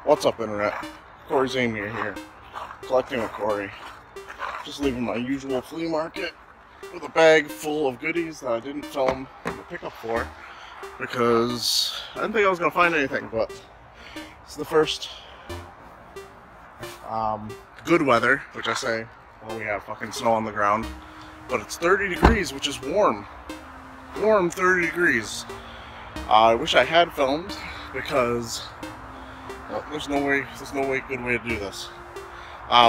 What's up, Internet? Cory here, collecting with Cory. Just leaving my usual flea market with a bag full of goodies that I didn't film the pickup for because I didn't think I was going to find anything, but it's the first good weather, which I say, well, we have fucking snow on the ground, but it's 30 degrees, which is warm. Warm 30 degrees. I wish I had filmed because well, there's no good way to do this.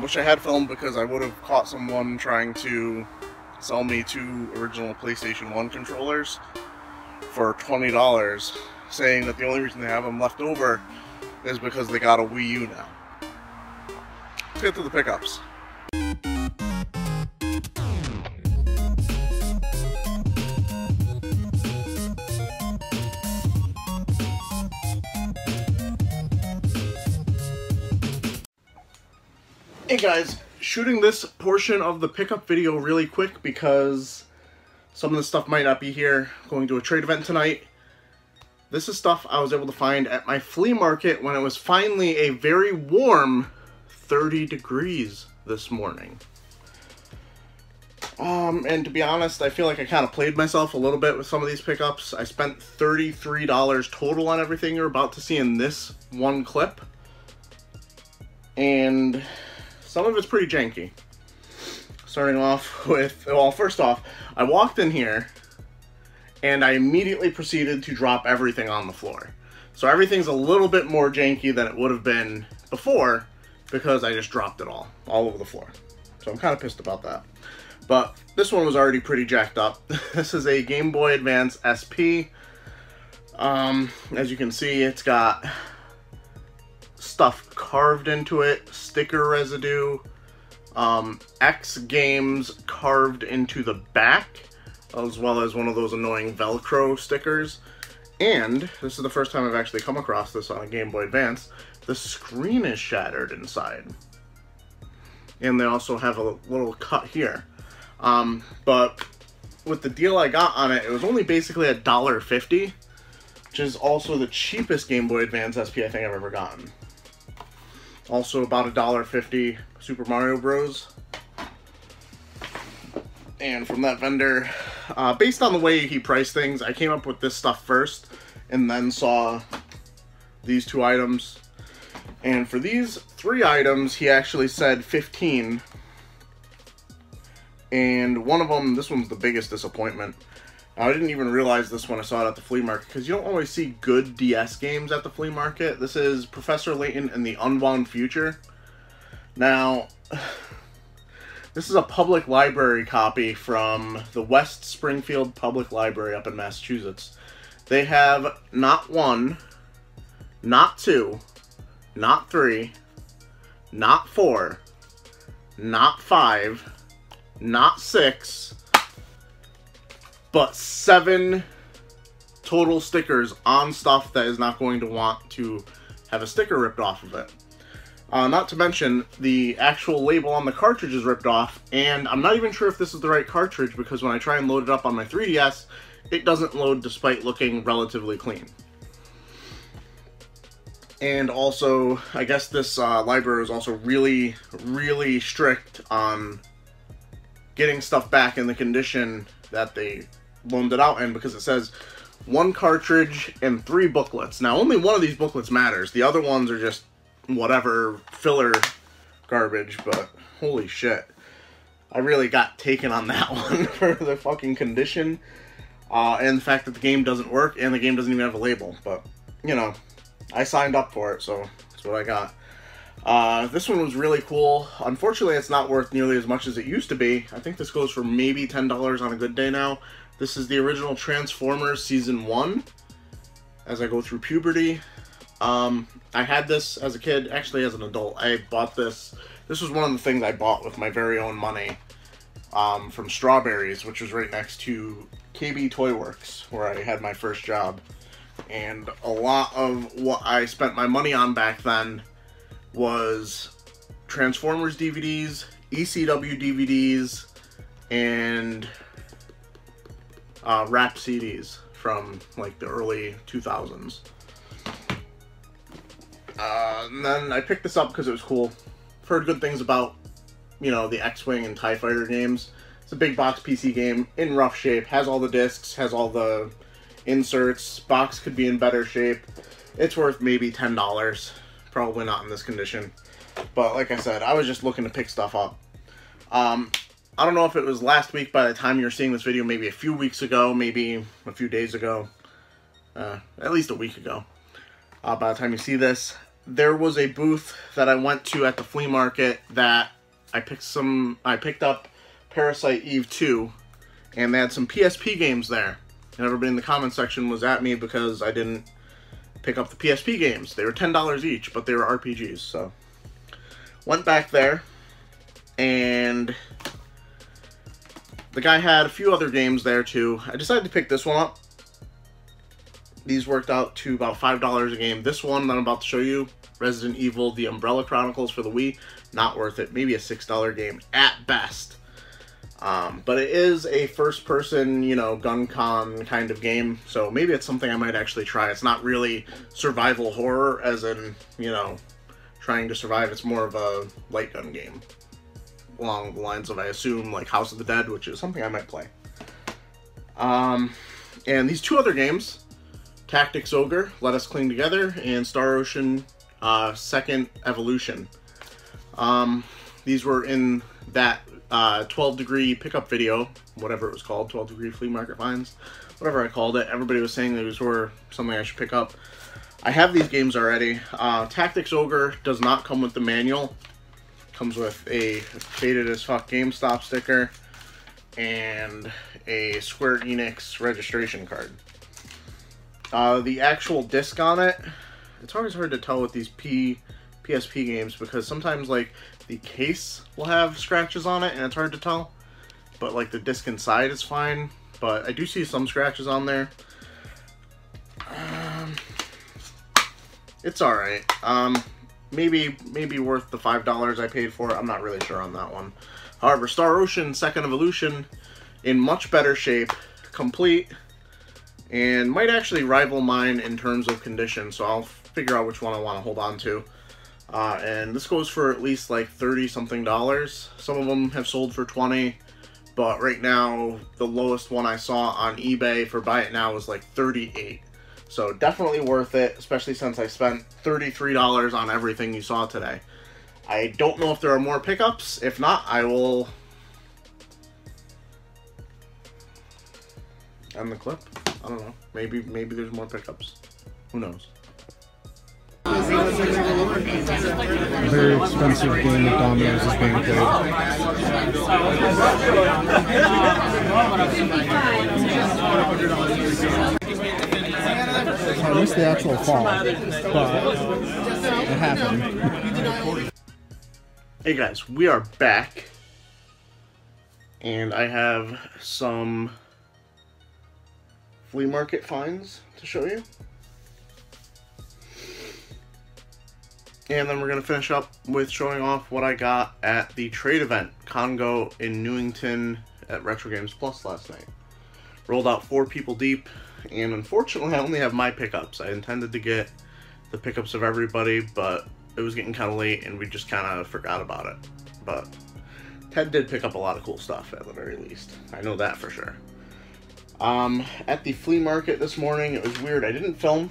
Wish I had filmed because I would have caught someone trying to sell me 2 original PlayStation 1 controllers for $20, saying that the only reason they have them left over is because they got a Wii U now. Let's get to the pickups. Hey guys, shooting this portion of the pickup video really quick because some of the stuff might not be here. Going to a trade event tonight. This is stuff I was able to find at my flea market when it was finally a very warm 30 degrees this morning. And to be honest, I feel like I kind of played myself a little bit with some of these pickups. I spent $33 total on everything you're about to see in this one clip. And some of it's pretty janky. Starting off with, well, first off, I walked in here and I immediately proceeded to drop everything on the floor. So everything's a little bit more janky than it would have been before because I just dropped it all over the floor. So I'm kind of pissed about that. But this one was already pretty jacked up. This is a Game Boy Advance SP. As you can see, it's got stuff carved into it, sticker residue, X Games carved into the back, as well as one of those annoying Velcro stickers. And this is the first time I've actually come across this on a Game Boy Advance. The screen is shattered inside. And they also have a little cut here. But with the deal I got on it, it was only basically $1.50, which is also the cheapest Game Boy Advance SP I think I've ever gotten. Also about $1.50 Super Mario Bros. And from that vendor, based on the way he priced things, I came up with this stuff first and then saw these 2 items. And for these 3 items, he actually said $15. And one of them, this one's the biggest disappointment. I didn't even realize this when I saw it at the flea market, because you don't always see good DS games at the flea market. This is Professor Layton and the Unwound Future. Now, this is a public library copy from the West Springfield Public Library up in Massachusetts. They have not 1, not 2, not 3, not 4, not 5, not 6, but 7 total stickers on stuff that is not going to want to have a sticker ripped off of it. Not to mention, the actual label on the cartridge is ripped off, and I'm not even sure if this is the right cartridge because when I try and load it up on my 3DS, it doesn't load despite looking relatively clean. And also, I guess this library is also really, really strict on getting stuff back in the condition that they loaned it out in, because it says 1 cartridge and 3 booklets. Now, only one of these booklets matters. The other ones are just whatever filler garbage, but holy shit. I really got taken on that one for the fucking condition, and the fact that the game doesn't work, and the game doesn't even have a label. But, you know, I signed up for it, so that's what I got. This one was really cool. Unfortunately, it's not worth nearly as much as it used to be. I think this goes for maybe $10 on a good day now. This is the original Transformers Season 1, as I go through puberty. I had this as a kid, actually as an adult. I bought this. This was one of the things I bought with my very own money from Strawberries, which was right next to KB Toy Works, where I had my first job. And a lot of what I spent my money on back then was Transformers DVDs, ECW DVDs, and rap CDs from like the early 2000s. And then I picked this up because it was cool. I've heard good things about, you know, the X-Wing and TIE Fighter games. It's a big box PC game, in rough shape, has all the discs, has all the inserts. Box could be in better shape. It's worth maybe $10. Probably not in this condition. But like I said, I was just looking to pick stuff up. I don't know if it was last week by the time you're seeing this video, maybe a few weeks ago, maybe a few days ago, at least a week ago. By the time you see this, there was a booth that I went to at the flea market that I picked up Parasite Eve 2, and they had some PSP games there. And everybody in the comment section was at me because I didn't pick up the PSP games. They were $10 each, but they were RPGs, so. Went back there, and the guy had a few other games there too. I decided to pick this one up. These worked out to about $5 a game. This one that I'm about to show you, Resident Evil The Umbrella Chronicles for the Wii, not worth it. Maybe a $6 game at best. But it is a first-person, you know, gun con kind of game, so maybe it's something I might actually try. It's not really survival horror, as in, you know, trying to survive. It's more of a light gun game, along the lines of, I assume, like House of the Dead, which is something I might play. And these two other games, Tactics Ogre, Let Us Cling Together, and Star Ocean Second Evolution. These were in that 12-degree pickup video, whatever it was called, 12-degree flea market finds, whatever I called it. Everybody was saying these were something I should pick up. I have these games already. Tactics Ogre does not come with the manual. Comes with a faded as fuck GameStop sticker and a Square Enix registration card. The actual disc on it, it's always hard to tell with these PSP games because sometimes, like, the case will have scratches on it and it's hard to tell. But, like, the disc inside is fine. But I do see some scratches on there. It's alright. Maybe worth the $5 I paid for it. I'm not really sure on that one. However, Star Ocean Second Evolution, in much better shape, complete, and might actually rival mine in terms of condition, so I'll figure out which one I want to hold on to. And this goes for at least like $30-something. Some of them have sold for $20, but right now the lowest one I saw on eBay for buy it now was like $38. So definitely worth it, especially since I spent $33 on everything you saw today. I don't know if there are more pickups. If not, I will end the clip. I don't know. Maybe there's more pickups. Who knows? A very expensive game of dominoes is being played. I missed the actual fall, but it happened. Hey guys, we are back, and I have some flea market finds to show you. And then we're going to finish up with showing off what I got at the trade event, Conngo in Newington at Retro Games Plus last night. Rolled out 4 people deep, and unfortunately I only have my pickups. I intended to get the pickups of everybody, but it was getting kind of late and we just kind of forgot about it. But Ted did pick up a lot of cool stuff at the very least. I know that for sure. At the flea market this morning, it was weird. I didn't film,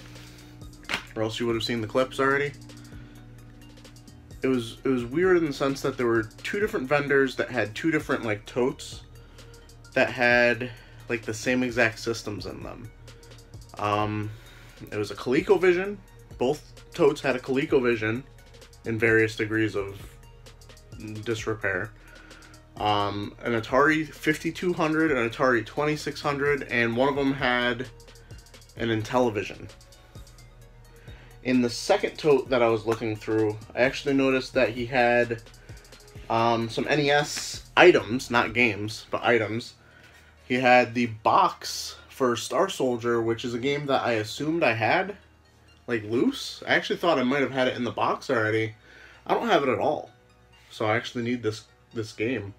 or else you would have seen the clips already. It was weird in the sense that there were 2 different vendors that had 2 different, like, totes that had, like, the same exact systems in them. It was a ColecoVision. Both totes had a ColecoVision in various degrees of disrepair. An Atari 5200, an Atari 2600, and one of them had an Intellivision. In the second tote that I was looking through, I actually noticed that he had some NES items, not games, but items. He had the box for Star Soldier, which is a game that I assumed I had, like, loose. I actually thought I might have had it in the box already. I don't have it at all. So I actually need this game.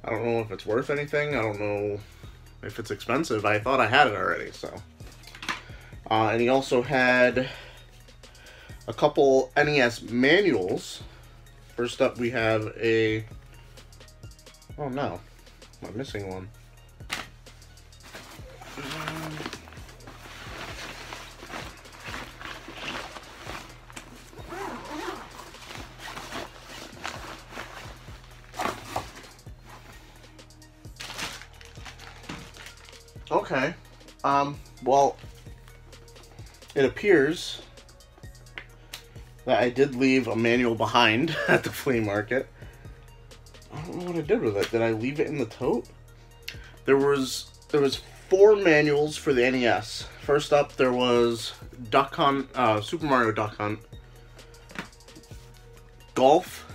I don't know if it's worth anything. I don't know if it's expensive. I thought I had it already, so. And he also had a couple NES manuals. First up, we have a... Oh no, I'm missing one. Okay, well, it appears that I did leave a manual behind at the flea market. I don't know what I did with it. Did I leave it in the tote? There was 4 manuals for the NES. First up, there was Duck Hunt, Super Mario Duck Hunt, Golf,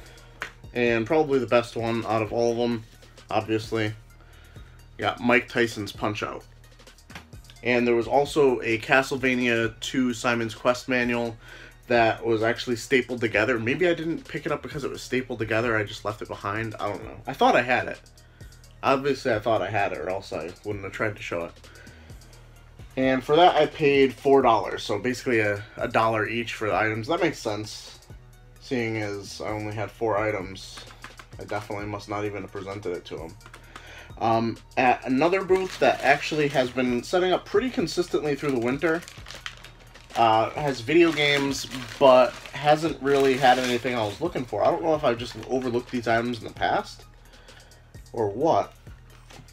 and probably the best one out of all of them, obviously, you got Mike Tyson's Punch-Out. And there was also a Castlevania 2 Simon's Quest manual that was actually stapled together. Maybe I didn't pick it up because it was stapled together. I just left it behind. I don't know. I thought I had it. Obviously, I thought I had it, or else I wouldn't have tried to show it. And for that, I paid $4. So basically a dollar each for the items. That makes sense. Seeing as I only had 4 items, I definitely must not even have presented it to him. At another booth that actually has been setting up pretty consistently through the winter, has video games, but hasn't really had anything I was looking for. I don't know if I've just overlooked these items in the past, or what,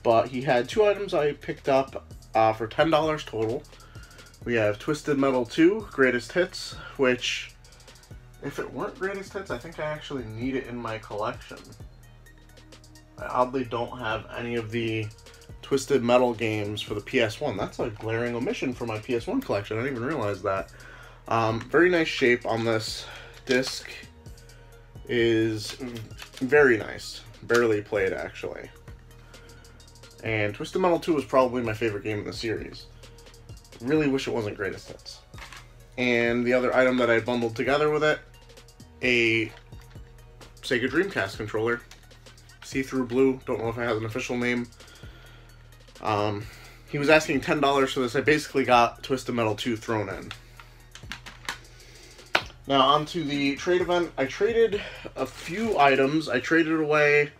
but he had 2 items I picked up for $10 total. We have Twisted Metal 2, Greatest Hits, which, if it weren't Greatest Hits, I think I actually need it in my collection. I oddly don't have any of the Twisted Metal games for the PS1. That's a glaring omission for my PS1 collection. I didn't even realize that. Very nice shape on this disc. Is very nice. Barely played, actually. And Twisted Metal 2 was probably my favorite game in the series. Really wish it wasn't Greatest Hits. And the other item that I bundled together with it, a Sega Dreamcast controller. See-through blue. Don't know if it has an official name. He was asking $10 for this. I basically got Twisted Metal 2 thrown in. Now, onto the trade event. I traded a few items. I traded away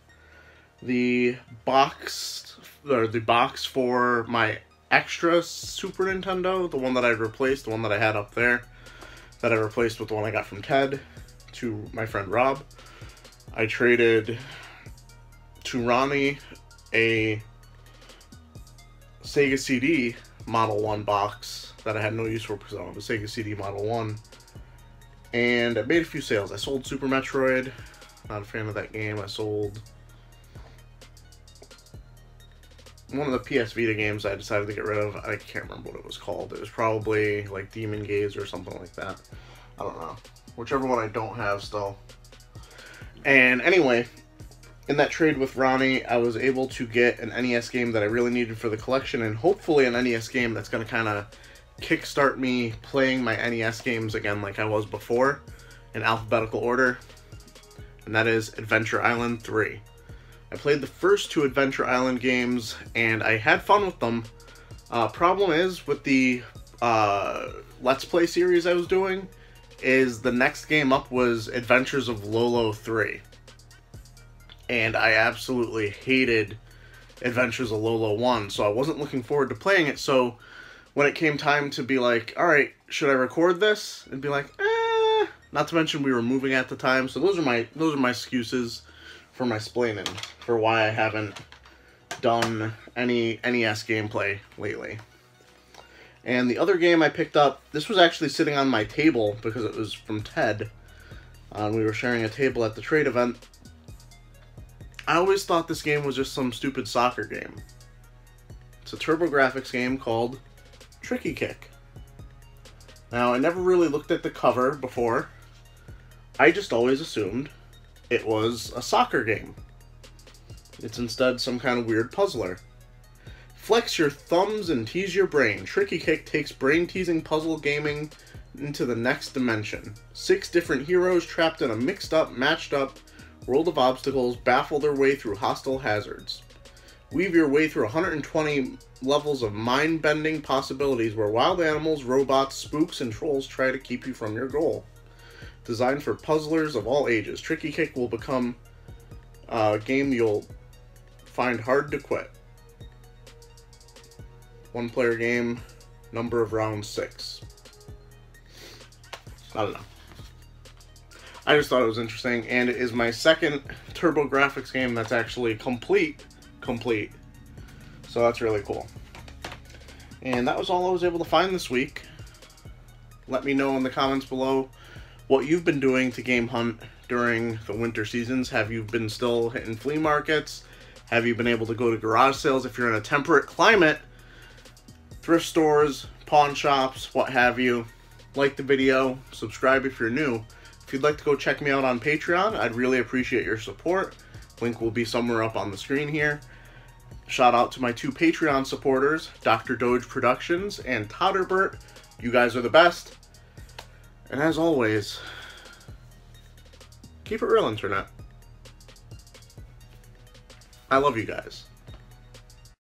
the box for my extra Super Nintendo, the one that I replaced, the one that I had up there, that I replaced with the one I got from Ted, to my friend Rob. I traded to Ronnie a Sega CD Model 1 box that I had no use for because I don't have a Sega CD Model 1. And I made a few sales. I sold Super Metroid. Not a fan of that game. I sold one of the PS Vita games I decided to get rid of. I can't remember what it was called. It was probably like Demon Gaze or something like that. I don't know. Whichever one I don't have still. And anyway, in that trade with Ronnie, I was able to get an NES game that I really needed for the collection, and hopefully an NES game that's going to kind of kickstart me playing my NES games again like I was before, in alphabetical order, and that is Adventure Island 3. I played the first 2 Adventure Island games, and I had fun with them. Problem is, with the Let's Play series I was doing, is the next game up was Adventures of Lolo 3. And I absolutely hated Adventures of Lolo 1, so I wasn't looking forward to playing it. So when it came time to be like, alright, should I record this? And be like, Not to mention we were moving at the time, so those are my excuses for my splaining, for why I haven't done any NES gameplay lately. And the other game I picked up, this was actually sitting on my table because it was from Ted. We were sharing a table at the trade event. I always thought this game was just some stupid soccer game. It's a TurboGrafx game called Tricky Kick. Now, I never really looked at the cover before. I just always assumed it was a soccer game. It's instead some kind of weird puzzler. Flex your thumbs and tease your brain. Tricky Kick takes brain-teasing puzzle gaming into the next dimension. 6 different heroes trapped in a mixed-up, matched-up world of obstacles baffle their way through hostile hazards. Weave your way through 120 levels of mind-bending possibilities where wild animals, robots, spooks, and trolls try to keep you from your goal. Designed for puzzlers of all ages, Tricky Cake will become a game you'll find hard to quit. 1-player game, number of rounds 6. I don't know. I just thought it was interesting, and it is my second TurboGrafx game that's actually complete. So that's really cool. And that was all I was able to find this week. Let me know in the comments below what you've been doing to game hunt during the winter seasons. Have you been still hitting flea markets? Have you been able to go to garage sales if you're in a temperate climate? Thrift stores, pawn shops, what have you. Like the video, subscribe if you're new. If you'd like to go check me out on Patreon, I'd really appreciate your support. Link will be somewhere up on the screen here. Shout out to my 2 Patreon supporters, Dr. Doge Productions and Todderbert. You guys are the best. And as always, keep it real, Internet. I love you guys.